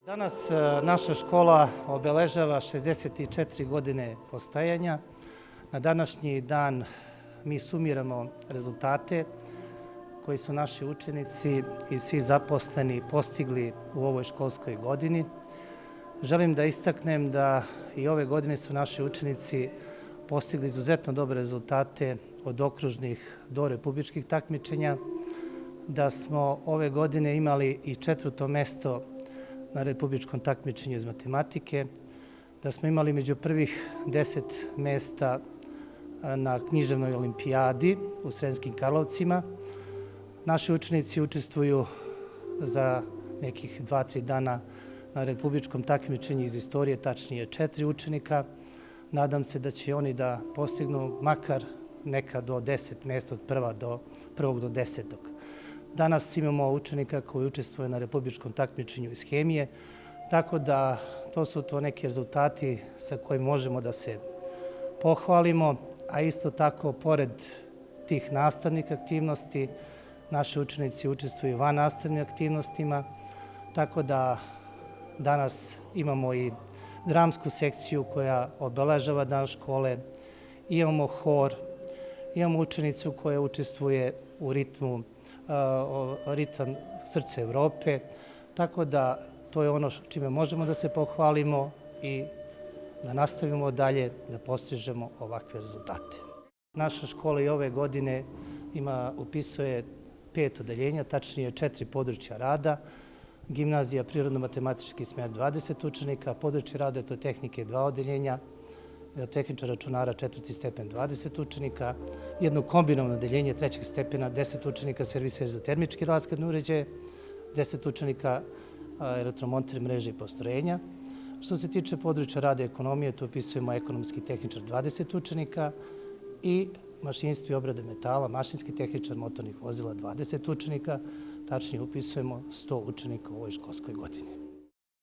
Danas naša škola obeležava 64 godine postojanja. Na današnji dan mi sumiramo rezultate koji su naši učenici i svi zaposleni postigli u ovoj školskoj godini. Želim da istaknem da i ove godine su naši učenici postigli izuzetno dobre rezultate od okružnih do republičkih takmičenja, da smo ove godine imali i 4. mesto na republičkom takmičenju iz matematike, da smo imali među prvih 10 mesta na književnoj olimpijadi u Sremskim Karlovcima. Naši učenici učestvuju za nekih 2-3 dana na republičkom takmičenju iz istorije, tačnije 4 učenika. Nadam se da će oni da postignu makar neka do 10 mesta od prvog do 10. Danas imamo učenika koji učestvuje na republičkom takmičenju iz hemije, tako da to su neki rezultati sa kojim možemo da se pohvalimo, a isto tako, pored tih nastavnih aktivnosti, naši učenici učestvuju van nastavnim aktivnostima, tako da danas imamo i dramsku sekciju koja obeležava dan škole, imamo hor, imamo učenicu koja učestvuje u ritam Srce Evrope, tako da to je ono čime možemo da se pohvalimo i da nastavimo dalje da postižemo ovakve rezultate. Naša škola i ove godine upisuje 5 odeljenja, tačnije 4 područja rada. Gimnazija Prirodno-matematički smer 20 učenika, područje rada tehnike 2 odeljenja, tehničar računara 4. stepen 20 učenika, jedno kombinovano odeljenje 3. stepena 10 učenika, serviser za termički rashladne uređaje, 10 učenika elektromonter mreže i postrojenja. Što se tiče područja rada i ekonomije, tu upisujemo ekonomski tehničar 20 učenika i mašinstvo i obrade metala, mašinski tehničar motornih vozila 20 učenika, tačnije upisujemo 100 učenika u ovoj školskoj godini.